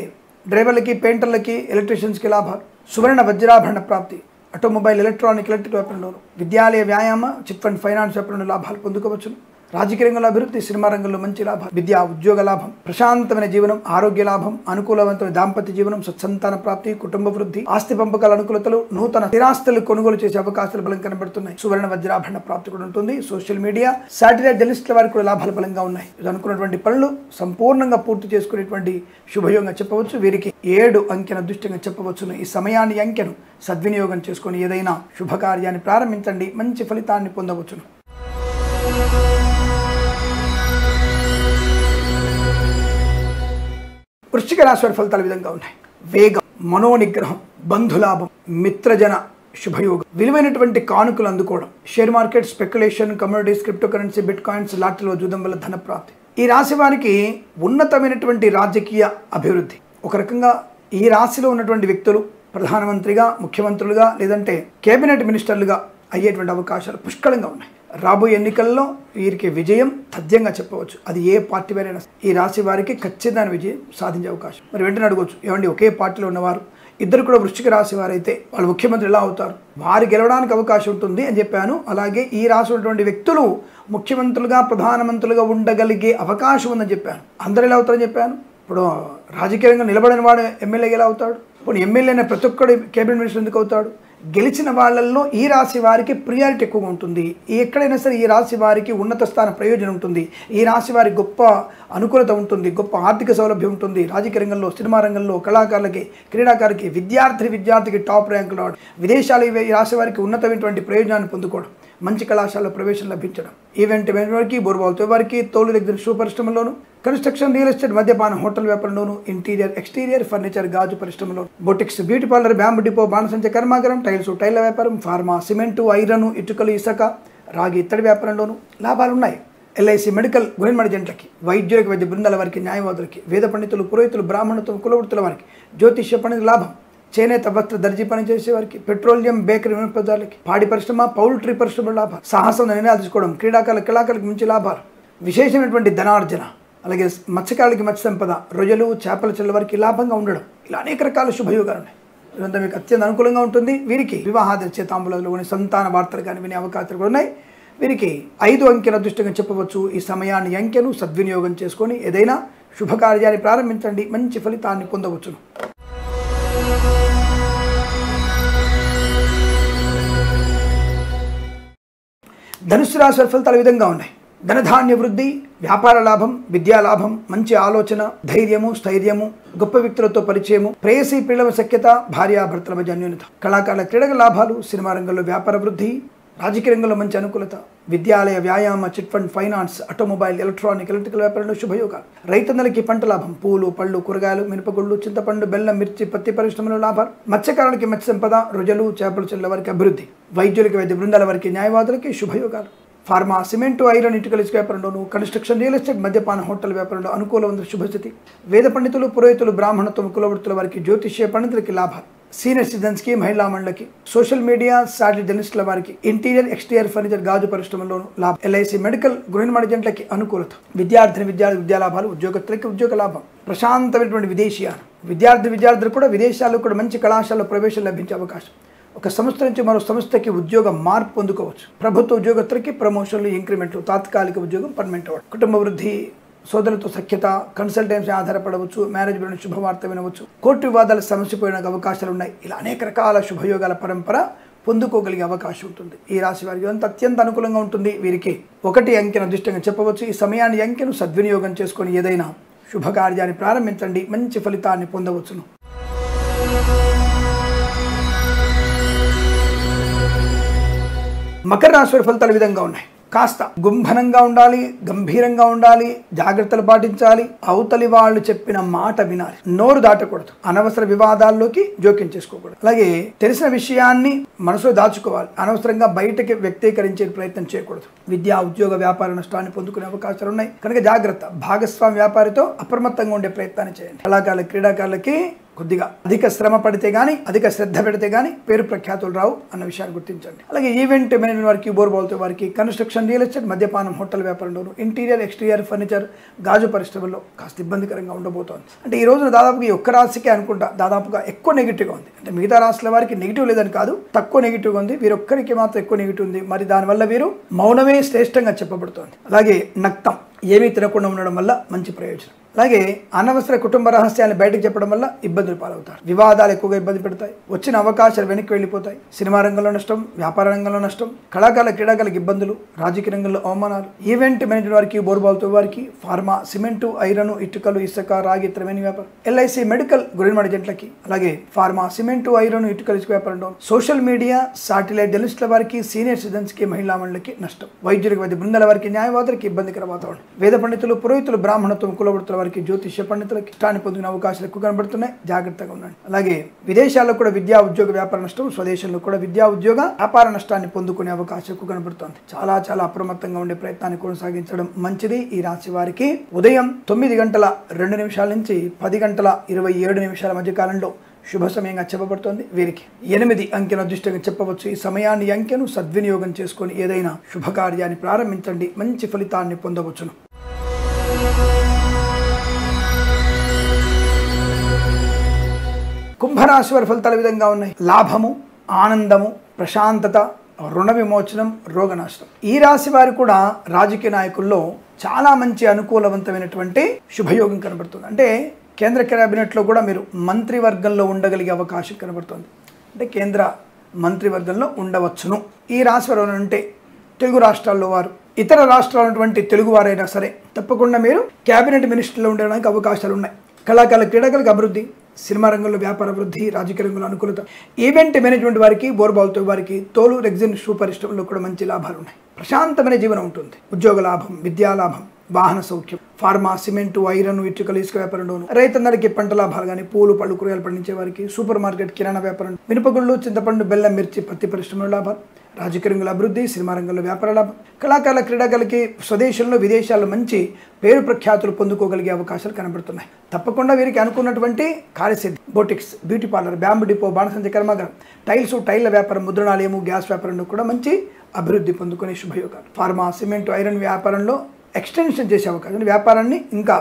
డ్రైవర్లకి, పెయింటర్లకి, ఎలక్ట్రీషియన్స్కి లాభాలు, సువర్ణ వజ్రాభరణ ప్రాప్తి, ఆటోమొబైల్, ఎలక్ట్రిక్ వ్యాపారంలో, విద్యాలయ వ్యాయామ చిట్ ఫండ్ ఫైనాన్స్ వ్యాపారంలో లాభాలు పొందుకోవచ్చు. రాజకీయ రంగంలో అభివృద్ధి, సినిమా రంగంలో మంచి లాభం, విద్యా ఉద్యోగ లాభం, ప్రశాంతమైన జీవనం, ఆరోగ్య లాభం, అనుకూలవంతమైన దాంపత్య జీవనం, సత్సంతాన ప్రాప్తి, కుటుంబ వృద్ధి, ఆస్తి పంపకాల అనుకూలతలు, నూతన స్థిరాస్తులు కొనుగోలు చేసే అవకాశాలు బలం కనబడుతున్నాయి. సువర్ణ వజ్రాభరణ ప్రాప్తి కూడా ఉంటుంది. సోషల్ మీడియా, శాటిలైట్ జర్నలిస్టుల వారికి కూడా లాభాలు బలంగా ఉన్నాయి. ఇది అనుకున్నటువంటి పనులు సంపూర్ణంగా పూర్తి చేసుకునేటువంటి శుభయోగంగా చెప్పవచ్చు. వీరికి 7 అంకెను అదృష్టంగా చెప్పవచ్చును. ఈ సమయాన్ని, అంకెను సద్వినియోగం చేసుకొని ఏదైనా శుభకార్యాన్ని ప్రారంభించండి, మంచి ఫలితాన్ని పొందవచ్చును. వృశ్చిక రాశి వారి ఫలితాలు ఈ విధంగా ఉన్నాయి. వేగం, మనోనిగ్రహం, బంధులాభం, మిత్రజన శుభయోగం, విలువైనటువంటి కానుకలు అందుకోవడం, share market, speculation, communities, cryptocurrency, bitcoins, లాటరీలో జూదం వల్ల ధన ప్రాప్తి. ఈ రాశి వారికి ఉన్నతమైనటువంటి రాజకీయ అభివృద్ధి. ఒక రకంగా ఈ రాశిలో ఉన్నటువంటి వ్యక్తులు ప్రధానమంత్రిగా, ముఖ్యమంత్రులుగా, లేదంటే కేబినెట్ మినిస్టర్లుగా అయ్యేటువంటి అవకాశాలు పుష్కలంగా ఉన్నాయి. రాబోయే ఎన్నికల్లో వీరికి విజయం తథ్యంగా చెప్పవచ్చు. అది ఏ పార్టీ వారైనా ఈ రాశి వారికి ఖచ్చితమైన విజయం సాధించే అవకాశం. మరి వెంటనే అడగవచ్చు, ఏమండి ఒకే పార్టీలో ఉన్నవారు ఇద్దరు కూడా వృశ్చిక రాశి వారైతే వాళ్ళు ముఖ్యమంత్రి ఎలా అవుతారు? వారు గెలవడానికి అవకాశం ఉంటుంది అని చెప్పాను. అలాగే ఈ రాశి ఉన్నటువంటి వ్యక్తులు ముఖ్యమంత్రులుగా, ప్రధానమంత్రులుగా ఉండగలిగే అవకాశం ఉందని చెప్పాను. అందరూ ఎలా అవుతారని చెప్పాను. ఇప్పుడు రాజకీయంగా నిలబడిన వాడు ఎమ్మెల్యేగా ఎలా అవుతాడు? ఇప్పుడు ఎమ్మెల్యేనే ప్రతి ఒక్కడు కేబినెట్ మినిస్టర్ ఎందుకు అవుతాడు? గెలిచిన వాళ్ళల్లో ఈ రాశి వారికి ప్రియారిటీ ఎక్కువగా ఉంటుంది. ఎక్కడైనా సరే ఈ రాశి వారికి ఉన్నత స్థాన ప్రయోజనం ఉంటుంది. ఈ రాశి వారికి గొప్ప అనుకూలత ఉంటుంది, గొప్ప ఆర్థిక సౌలభ్యం ఉంటుంది. రాజకీయ రంగంలో, సినిమా రంగంలో, కళాకారులకి, క్రీడాకారులకి, విద్యార్థికి టాప్ ర్యాంకులు రావడం, విదేశాలు ఈ రాశి వారికి ఉన్నతమైనటువంటి ప్రయోజనాన్ని పొందుకోవడం, మంచి కళాశాలలో ప్రవేశం లభించడం, ఈవెంట్ వారికి, బోర్బాల్తో వారికి, తోలు రెగ్జన్ షూ పరిశ్రమలోను, కన్స్ట్రక్షన్, రియల్ ఎస్టేట్, మద్యపానం, హోటల్ వ్యాపారంలోను, ఇంటీరియర్, ఎక్స్టీరియర్ ఫర్నిచర్, గాజు పరిశ్రమలో, boutiques, beauty parlour, bamboo depot, బాణసంచ కర్మాగారం, టైల్స్, టైల్ల వ్యాపారం, ఫార్మా, సిమెంటు, ఐరన్, ఇటుకలు, ఇసుక, రాగి, ఇత్తడి వ్యాపారంలోను లాభాలు ఉన్నాయి. ఎల్ఐసి, మెడికల్, గృహ మేనేజెంట్లకి, వైద్యులకి, వైద్య బృందాల వారికి, న్యాయవాదులకి, వేద పండితులు, పురోహితులు, బ్రాహ్మణత్వం, కులవృత్తుల వారికి, జ్యోతిష్య పండితుల లాభం, చేనేత, వస్త్ర, దర్జీ పని చేసే వారికి, పెట్రోలియం, బేకరీ వినియోగదారులకి, పాడి పరిశ్రమ, పౌల్ట్రీ పరిశ్రమ లాభాలు, సాహసం నిర్ణయాలు తీసుకోవడం, క్రీడాకారులకు మంచి లాభాలు, విశేషమైనటువంటి ధనార్జన, అలాగే మత్స్యకారులకి మత్స్య సంపద, రొయ్యలు, చేపల చెల్ల వారికి లాభంగా ఉండడం, ఇలా అనేక రకాల శుభయోగాలు ఉన్నాయి. ఇదంతా మీకు అత్యంత అనుకూలంగా ఉంటుంది. వీరికి వివాహాది తాంబూలాలు కానీ, సంతాన వార్తలు కానీ వినే అవకాశాలు కూడా ఉన్నాయి. వీరికి 5 అంకెల అదృష్టంగా చెప్పవచ్చు. ఈ సమయాన్ని, అంకెను సద్వినియోగం చేసుకొని ఏదైనా శుభకార్యాన్ని ప్రారంభించండి, మంచి ఫలితాన్ని పొందవచ్చును. ధనుస్సు రాశి వారి ఫలితాలు ఈ విధంగా ఉన్నాయి. ధనధాన్య వృద్ధి, వ్యాపార లాభం, విద్యా లాభం, మంచి ఆలోచన, ధైర్యము, స్థైర్యము, గొప్ప వ్యక్తులతో పరిచయము, ప్రేయసీ ప్రియుల సఖ్యత, భార్యాభర్తల మధ్య అన్యోన్యత, కళాకారుల క్రీడల లాభాలు, సినిమా రంగంలో వ్యాపార వృద్ధి, రాజకీయ రంగంలో మంచి అనుకూలత, విద్యాలయ, వ్యాయామ, chit fund, finance, automobile, electronic, electrical వ్యాపారంలో శుభయోగాలు. రైతన్నలకి పంట లాభం, పూలు, పళ్ళు, కూరగాయలు, మినపగుళ్ళు, చింతపండు, బెల్లం, మిర్చి, పత్తి పరిశ్రమలో లాభాలు. మత్స్యకారులకి మత్స్య సంపద, రొయ్యలు, చేపలు చెల్లెల వారికి అభివృద్ధి. వైద్యులకి వైద్య బృందాల వారికి, న్యాయవాదులకి శుభయోగాలు. ఫార్మా, సిమెంటు, ఐరన్, ఇటుకల ఇసుక వ్యాపారంలోను, కన్స్ట్రక్షన్, రియల్ ఎస్టేట్, మద్యపాన, హోటల్ వ్యాపారంలో అనుకూలమైన శుభస్థితి. వేద పండితులు, పురోహితులు, బ్రాహ్మణత్వం, కులవృత్తుల వారికి, జ్యోతిష్య పండితులకి లాభాలు. సీనియర్ సిటిజన్స్కి, మహిళా మండలికి, సోషల్ మీడియా, సాటిలైట్ జర్నలిస్టుల వారికి, ఇంటీరియర్, ఎక్స్టీరియర్ ఫర్నిచర్, గాజు పరిశ్రమలోను లాభం. ఎల్ఐసి, మెడికల్, గృహ నిర్మాణ ఏజెంట్లకి అనుకూలత. విద్యార్థిని విద్యాలాభాలు, ఉద్యోగస్తులకి ఉద్యోగ లాభం. ప్రశాంతమైనటువంటి విదేశీయానం. విద్యార్థులు కూడా విదేశాల్లో కూడా మంచి కళాశాలలో ప్రవేశం లభించే అవకాశం. ఒక సంస్థ నుంచి మరో సంస్థకి ఉద్యోగ మార్పు పొందుకోవచ్చు. ప్రభుత్వ ఉద్యోగస్తులకి ప్రమోషన్లు, ఇంక్రిమెంట్లు, తాత్కాలిక ఉద్యోగం పర్మనెంట్ అవ్వడం. కుటుంబ వృద్ధి, సోదరులతో సఖ్యత, కన్సల్టెన్సీ ఆధారపడవచ్చు, మ్యారేజ్ గురించి శుభవార్త వినవచ్చు, కోర్టు వివాదాలు సమస్యపోయిన అవకాశాలు ఉన్నాయి. ఇలా అనేక రకాల శుభయోగాల పరంపర పొందుకోగలిగే అవకాశం ఉంటుంది. ఈ రాశి వారికి అత్యంత అనుకూలంగా ఉంటుంది. వీరికి 1 అంకెను అదృష్టంగా చెప్పవచ్చు. ఈ సమయాన్ని, అంకెను సద్వినియోగం చేసుకొని ఏదైనా శుభకార్యాన్ని ప్రారంభించండి, మంచి ఫలితాన్ని పొందవచ్చును. మకర రాశి వారి ఫలితాలు ఈ విధంగా ఉన్నాయి. కాస్త గుంభనంగా ఉండాలి, గంభీరంగా ఉండాలి, జాగ్రత్తలు పాటించాలి. అవతలి వాళ్ళు చెప్పిన మాట వినాలి, నోరు దాటకూడదు, అనవసర వివాదాల్లోకి జోక్యం చేసుకోకూడదు. అలాగే తెలిసిన విషయాన్ని మనసులో దాచుకోవాలి, అనవసరంగా బయటకి వ్యక్తీకరించే ప్రయత్నం చేయకూడదు. విద్యా, ఉద్యోగ, వ్యాపార నష్టాన్ని పొందుకునే అవకాశాలు ఉన్నాయి కనుక జాగ్రత్త. భాగస్వామి వ్యాపారితో అప్రమత్తంగా ఉండే ప్రయత్నాన్ని చేయండి. కళాకారులు, క్రీడాకారులకి కొద్దిగా అధిక శ్రమ పడితే గానీ, అధిక శ్రద్ధ పెడితే గానీ పేరు ప్రఖ్యాతులు రావు అన్న విషయాన్ని గుర్తించండి. అలాగే ఈవెంట్ మేనేజ్మెంట్ వారికి, బోర్బాల్తో వారికి, కన్స్ట్రక్షన్, రియల్ ఎస్టేట్, మద్యపానం, హోటల్ వ్యాపారంలోను, ఇంటీరియర్, ఎక్స్టీరియర్ ఫర్నిచర్, గాజు పరిశ్రమల్లో కాస్త ఇబ్బందికరంగా ఉండబోతోంది. అంటే ఈ రోజున దాదాపుగా ఈ ఒక్క రాశికే అనుకుంటా దాదాపుగా ఎక్కువ నెగిటివ్గా ఉంది. అంటే మిగతా రాశుల వారికి నెగిటివ్ లేదని కాదు, తక్కువ నెగిటివ్గా ఉంది. వీరొక్కరికి మాత్రం ఎక్కువ నెగిటివ్ ఉంది. మరి దానివల్ల వీరు మౌనమే శ్రేష్టంగా చెప్పబడుతోంది. అలాగే నక్తం, ఏమీ తినకుండా ఉండడం వల్ల మంచి ప్రయోజనం. అలాగే అనవసర కుటుంబ రహస్యాన్ని బయటకు చెప్పడం వల్ల ఇబ్బందులు పాలవుతారు. వివాదాలు ఎక్కువగా ఇబ్బంది పెడతాయి. వచ్చిన అవకాశాలు వెనక్కి వెళ్ళిపోతాయి. సినిమా రంగంలో నష్టం, వ్యాపార రంగంలో నష్టం, కళాకారుల, క్రీడాకారులకు ఇబ్బందులు, రాజకీయ రంగంలో అవమానాలు. ఈవెంట్ మేనేజ్మెంట్ వారికి, బోర్బాల్తో వారికి, ఫార్మా, సిమెంటు, ఐరన్, ఇటుకలు, ఇసుక, రాగి, త్రమేణి వ్యాపారం. ఎల్ఐసి, మెడికల్, గృహ నిర్మాణ ఏజెంట్లకి, అలాగే ఫార్మా, సిమెంటు, ఐరన్, ఇటుకలు, ఇసుక వ్యాపారంలో. సోషల్ మీడియా, సాటిలైట్ జర్నలిస్టుల వారికి, సీనియర్ సిటిజన్స్కి, మహిళా మండలికి నష్టం. వైద్యులకు, వైద్య బృందాల వారికి, న్యాయవాదులకి ఇబ్బందికర వాతావరణం. వేద పండితులు, పురోహితులు, బ్రాహ్మణత్వం, కులవృత్తుల వారికి, జ్యోతిష్య పండితులకు ఇష్టాన్ని పొందిన అవకాశాలు ఎక్కువ కనబడుతున్నాయి. జాగ్రత్తగా ఉండండి. అలాగే విదేశాల్లో కూడా విద్యా, ఉద్యోగ, వ్యాపార నష్టం, స్వదేశంలో కూడా విద్యా, ఉద్యోగ, వ్యాపార నష్టాన్ని పొందుకునే అవకాశం ఎక్కువ కనబడుతుంది. చాలా అప్రమత్తంగా ఉండే ప్రయత్నాన్ని కొనసాగించడం మంచిది. ఈ రాశి వారికి ఉదయం 9:02 నుంచి 10:27 మధ్య కాలంలో శుభ సమయంగా చెప్పబడుతోంది. వీరికి 8 అంకెను అదృష్టంగా చెప్పవచ్చు. ఈ సమయాన్ని, అంకెను సద్వినియోగం చేసుకొని ఏదైనా శుభకార్యాన్ని ప్రారంభించండి, మంచి ఫలితాన్ని పొందవచ్చును. కుంభరాశి వారి ఫలితాలు విధంగా ఉన్నాయి. లాభము, ఆనందము, ప్రశాంతత, రుణ విమోచనం, రోగనాశనం. ఈ రాశి వారు కూడా రాజకీయ నాయకుల్లో చాలా మంచి అనుకూలవంతమైనటువంటి శుభయోగం కనబడుతుంది. అంటే కేంద్ర క్యాబినెట్లో కూడా మీరు మంత్రివర్గంలో ఉండగలిగే అవకాశం కనబడుతుంది. అంటే కేంద్ర మంత్రివర్గంలో ఉండవచ్చును. ఈ రాశి వారు అంటే తెలుగు రాష్ట్రాల్లో వారు, ఇతర రాష్ట్రాలు ఉన్నటువంటి తెలుగు వారైనా సరే తప్పకుండా మీరు క్యాబినెట్ మినిస్టర్లో ఉండడానికి అవకాశాలు ఉన్నాయి. కళాకారుల, క్రీడాకారులకు అభివృద్ధి, సినిమా రంగంలో వ్యాపార అభివృద్ధి, రాజకీయ రంగంలో అనుకూలత. ఈవెంట్ మేనేజ్మెంట్ వారికి, బోర్బాల్తో వారికి, తోలు, రెగ్జిన్, షూ పరిశ్రమలో కూడా మంచి లాభాలు ఉన్నాయి. ప్రశాంతమైన జీవనం ఉంటుంది. ఉద్యోగ లాభం, విద్యా లాభం, వాహన సౌఖ్యం. ఫార్మా, సిమెంటు, ఐరన్, ఇటుకలు, ఇసుక వ్యాపారంలోను. రైతన్నలకి పంట లాభాలు కానీ, పూలు, పళ్ళు, కూరగాయలు పండించే వారికి, సూపర్ మార్కెట్, కిరాణా వ్యాపారం, మినపగుళ్ళు, చింతపండు, బెల్లం, మిర్చి, పత్తి పరిశ్రమలో లాభాలు. రాజకీయ రంగంలో అభివృద్ధి, సినిమా రంగంలో వ్యాపార లాభం. కళాకారుల, క్రీడాకారులకి స్వదేశంలో, విదేశాల్లో మంచి పేరు ప్రఖ్యాతులు పొందుకోగలిగే అవకాశాలు కనబడుతున్నాయి. తప్పకుండా వీరికి అనుకున్నటువంటి కార్యసిద్ధి. Boutiques, beauty parlour, bamboo depot, బాణసంచ కర్మాగారం, టైల్స్, టైళ్ల వ్యాపారం, ముద్రణాలయము, గ్యాస్ వ్యాపారంలో కూడా మంచి అభివృద్ధి పొందుకునే శుభయోగాలు. ఫార్మా, సిమెంట్, ఐరన్ వ్యాపారంలో ఎక్స్టెన్షన్ చేసే అవకాశం, వ్యాపారాన్ని ఇంకా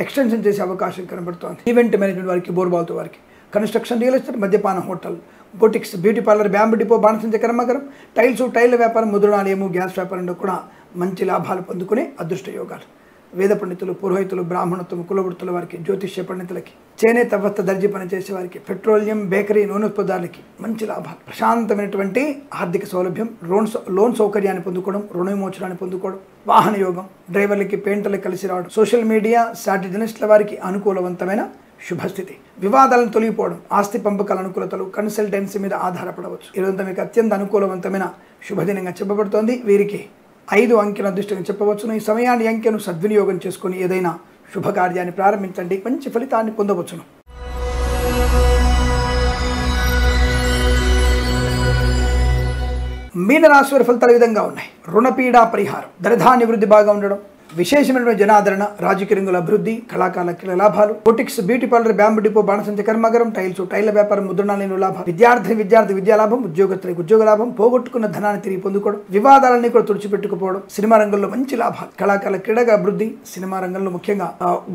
ఎక్స్టెన్షన్ చేసే అవకాశం కనబడుతోంది. ఈవెంట్ మేనేజ్మెంట్ వారికి, బోర్బాల్తో వారికి, కన్స్ట్రక్షన్, రియల్ ఎస్టేట్, మద్యపాన, hotel, boutiques, beauty parlour, bamboo depot, బాణసంచ కర్మాగారం, టైల్స్, టైళ్ల వ్యాపారం, ముద్రణాలయము, గ్యాస్ వ్యాపారంలో కూడా మంచి లాభాలు పొందుకునే అదృష్ట యోగాలు. వేద పండితులు, పురోహితులు, బ్రాహ్మణత్వం, కులవృత్తుల వారికి, జ్యోతిష్య పండితులకి, చేనేత, వస్త్ర, దర్జీ పనిచేసే వారికి, పెట్రోలియం, బేకరీ, నూనెత్పదాలకి మంచి లాభాలు. ప్రశాంతమైనటువంటి ఆర్థిక సౌలభ్యం, లోన్ సౌకర్యాన్ని పొందుకోవడం, రుణ విమోచనాన్ని పొందుకోవడం, వాహన యోగం, డ్రైవర్లకి, పెయింటర్లకి కలిసి రావడం, సోషల్ మీడియా, సాటిలైట్ జర్నలిస్టుల వారికి అనుకూలవంతమైన శుభస్థితి. వివాదాలను తొలగిపోవడం, ఆస్తి పంపకాల అనుకూలతలు, కన్సల్టెన్సీ మీద ఆధారపడవచ్చు. ఈరోజు మీకు అత్యంత అనుకూలవంతమైన శుభదినంగా చెప్పబడుతోంది. వీరికి 5 అంకెల అదృష్టంగా చెప్పవచ్చును. ఈ సమయాన్ని అంకెను సద్వినియోగం చేసుకుని ఏదైనా శుభకార్యాన్ని ప్రారంభించండి, మంచి ఫలితాన్ని పొందవచ్చును. మీనరాశి వారి ఫలితాలు ఈ విధంగా ఉన్నాయి. రుణపీడా పరిహారం, ధనధాన్య వృద్ధి బాగా ఉండడం, విశేషమైనటువంటి జనాదరణ, రాజకీయ రంగుల అభివృద్ధి, కళాకారుల లాభాలు, boutiques, beauty parlour, bamboo depot, బాణసంచ కర్మాగారం, టైల్ల వ్యాపారం, ముద్రణాలయంలో లాభం, విద్యార్థి విద్యా లాభం, ఉద్యోగస్తులకు ఉద్యోగ లాభం, పోగొట్టుకున్న ధనాన్ని తిరిగి పొందుకోవడం, వివాదాలన్నీ కూడా తుడిచిపెట్టుకుపోవడం, సినిమా రంగంలో మంచి లాభాలు, కళాకారుల క్రీడగా అభివృద్ధి, సినిమా రంగంలో ముఖ్యంగా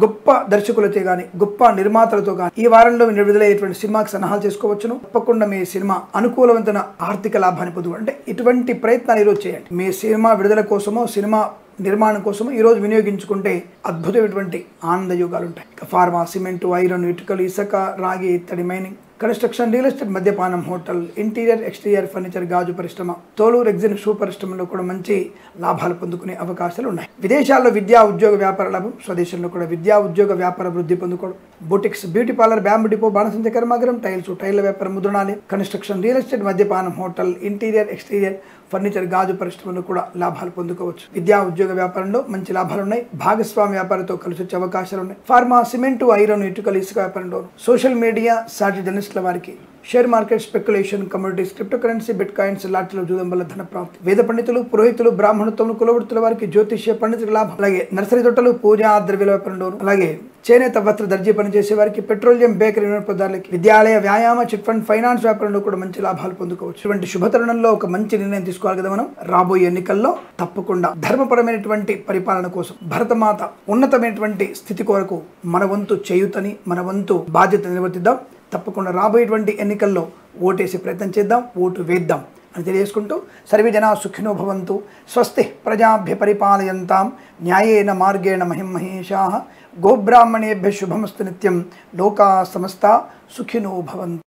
గొప్ప దర్శకులతో కానీ గొప్ప నిర్మాతలతో కానీ ఈ వారంలో విడుదలయ్యేటువంటి సినిమాకి సన్నాహాలు చేసుకోవచ్చును. తప్పకుండా మీ సినిమా అనుకూలవంతమైన ఆర్థిక లాభాన్ని పొందుకోండి. అంటే ఇటువంటి ప్రయత్నాలు ఈరోజు చేయండి. మీ సినిమా విడుదల కోసమో సినిమా నిర్మాణం కోసం ఈరోజు వినియోగించుకుంటే అద్భుతమైనటువంటి ఆనందయోగాలు ఉంటాయి. ఫార్మా, సిమెంటు, ఐరన్, ఇటుకలు, ఇసుక, రాగి, ఇత్తడి, మైనింగ్, కన్స్ట్రక్షన్, రియల్ ఎస్టేట్, మద్యపానం, హోటల్, ఇంటీరియర్, ఎక్స్టీరియర్ ఫర్నిచర్, గాజు పరిశ్రమ, తోలు, రెగ్జిన్, షూ పరిశ్రమలో కూడా మంచి లాభాలు పొందుకునే అవకాశాలు ఉన్నాయి. విదేశాల్లో విద్యా ఉద్యోగ వ్యాపార లాభం, స్వదేశంలో కూడా విద్యా ఉద్యోగ వ్యాపార వృద్ధి పొందుకోవడం, boutiques, beauty parlour, bamboo depot, బాణసంచ కర్మాగారం, టైల్ల వ్యాపారం, ముద్రణాలయం, కన్స్ట్రక్షన్, రియల్ ఎస్టేట్, మద్యపానం, హోటల్, ఇంటీరియర్, ఎక్స్టీరియర్ ఫర్నిచర్, గాజు పరిశ్రమలో కూడా లాభాలు పొందుకోవచ్చు. విద్యా ఉద్యోగ వ్యాపారంలో మంచి లాభాలు ఉన్నాయి. భాగస్వామి వ్యాపారంతో కలిసి వచ్చే అవకాశాలు ఉన్నాయి. ఫార్మా, సిమెంటు, ఐరన్, ఇటుకలు, ఇసుక వ్యాపారంలో, సోషల్ మీడియా, సాటి జర్నలిస్టుల వారికి share market, speculation, commodities, cryptocurrency, bitcoins, లాటరీలో జూదం వల్ల ధన ప్రాప్తి, వేద పండితులు, పురోహితులు, బ్రాహ్మణత్వములు, కులవృత్తుల వారికి జ్యోతిష్య పండితుల లాభం, అలాగే నర్సరీ తోటలు, పూజా ద్రవ్యాల వ్యాపారంలో, అలాగే చేనేత వస్త్ర దర్జీ పనిచేసే వారికి, పెట్రోలియం, బేకరీ వినియోగదారులకి, విద్యాలయ, వ్యాయామ, చిట్ ఫండ్, ఫైనాన్స్ వ్యాపారంలో కూడా మంచి లాభాలు పొందుకోవచ్చు. ఇటువంటి శుభతరుణంలో ఒక మంచి నిర్ణయం తీసుకోవాలి కదా మనం. రాబోయే ఎన్నికల్లో తప్పకుండా ధర్మపరమైనటువంటి పరిపాలన కోసం, భరతమాత ఉన్నతమైనటువంటి స్థితి కొరకు మన వంతు చేయుతని, మన వంతు బాధ్యత నిర్వర్తిద్దాం. తప్పకుండా రాబోయేటువంటి ఎన్నికల్లో ఓటేసే ప్రయత్నం చేద్దాం, ఓటు వేద్దాం అని తెలియజేసుకుంటూ సర్వే జనా సుఖినో భవంతు. స్వస్తి ప్రజాభ్య పరిపాలయంతాం న్యాయేన మార్గేణ మహిమహేషాః. గోబ్రాహ్మణేభ్య శుభమస్తు నిత్యం. లోకా సమస్తా సుఖినో భవంతు.